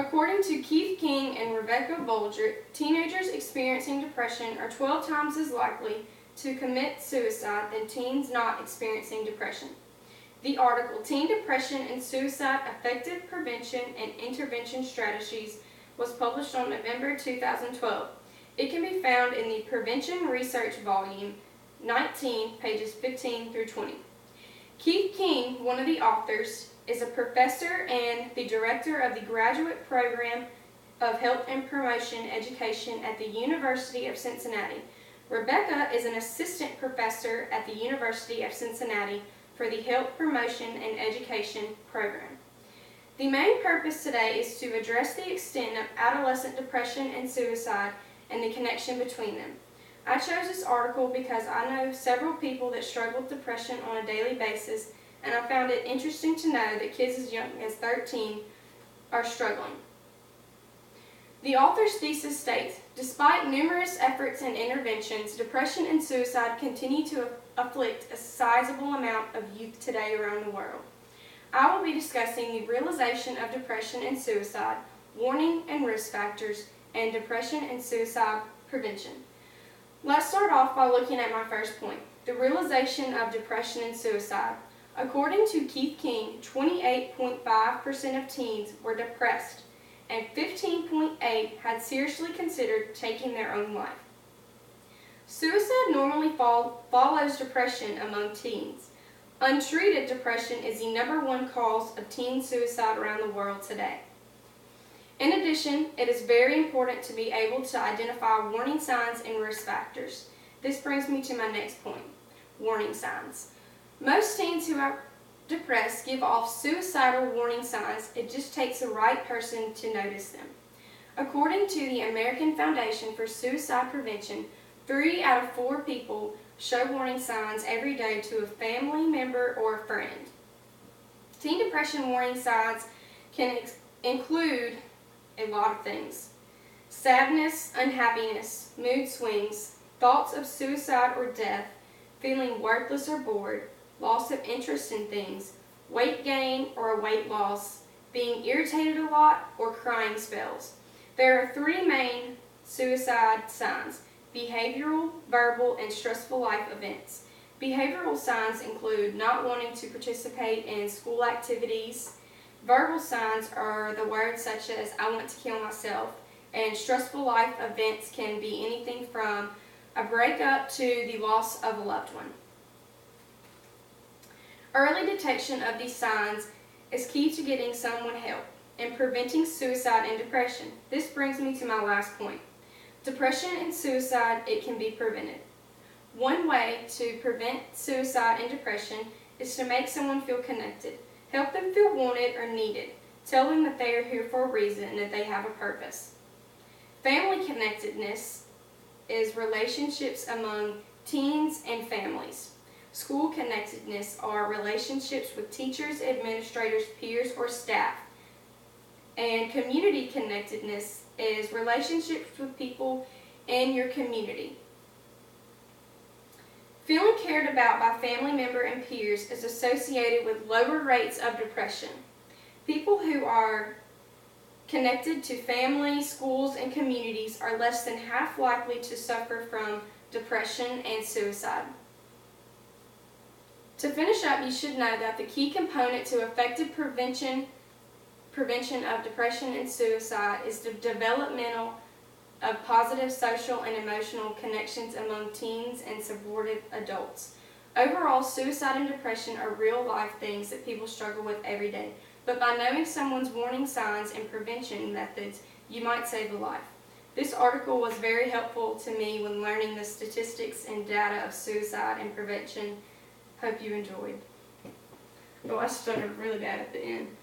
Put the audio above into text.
According to Keith King and Rebecca Bolger, teenagers experiencing depression are 12 times as likely to commit suicide than teens not experiencing depression. The article, Teen Depression and Suicide Effective Prevention and Intervention Strategies, was published on November 2012. It can be found in the Prevention Research Volume 19, pages 15 through 20. Keith King, one of the authors, is a professor and the director of the Graduate Program of Health and Promotion Education at the University of Cincinnati. Rebecca is an assistant professor at the University of Cincinnati for the Health Promotion and Education program. The main purpose today is to address the extent of adolescent depression and suicide and the connection between them. I chose this article because I know several people that struggle with depression on a daily basis, and I found it interesting to know that kids as young as 13 are struggling. The author's thesis states, despite numerous efforts and interventions, depression and suicide continue to afflict a sizable amount of youth today around the world. I will be discussing the realization of depression and suicide, warning and risk factors, and depression and suicide prevention. Let's start off by looking at my first point, the realization of depression and suicide. According to Keith King, 28.5% of teens were depressed, and 15.8% had seriously considered taking their own life. Suicide normally follows depression among teens. Untreated depression is the #1 cause of teen suicide around the world today. In addition, it is very important to be able to identify warning signs and risk factors. This brings me to my next point, warning signs. Most teens who are depressed give off suicidal warning signs. It just takes the right person to notice them. According to the American Foundation for Suicide Prevention, 3 out of 4 people show warning signs every day to a family member or a friend. Teen depression warning signs can include a lot of things: sadness, unhappiness, mood swings, thoughts of suicide or death, feeling worthless or bored, loss of interest in things, weight gain or weight loss, being irritated a lot, or crying spells. There are 3 main suicide signs: behavioral, verbal, and stressful life events. Behavioral signs include not wanting to participate in school activities. Verbal signs are the words such as "I want to kill myself," and stressful life events can be anything from a breakup to the loss of a loved one. Early detection of these signs is key to getting someone help and preventing suicide and depression. This brings me to my last point. Depression and suicide, it can be prevented. One way to prevent suicide and depression is to make someone feel connected. Help them feel wanted or needed. Tell them that they are here for a reason and that they have a purpose. Family connectedness is relationships among teens and families. School connectedness are relationships with teachers, administrators, peers, or staff. And community connectedness is relationships with people in your community. Feeling cared about by family member and peers is associated with lower rates of depression. People who are connected to family, schools, and communities are less than half likely to suffer from depression and suicide. To finish up, you should know that the key component to effective prevention of depression and suicide is the developmental of positive social and emotional connections among teens and supportive adults. Overall, suicide and depression are real-life things that people struggle with every day, but by knowing someone's warning signs and prevention methods, you might save a life. This article was very helpful to me when learning the statistics and data of suicide and prevention. Hope you enjoyed. Oh, I stuttered really bad at the end.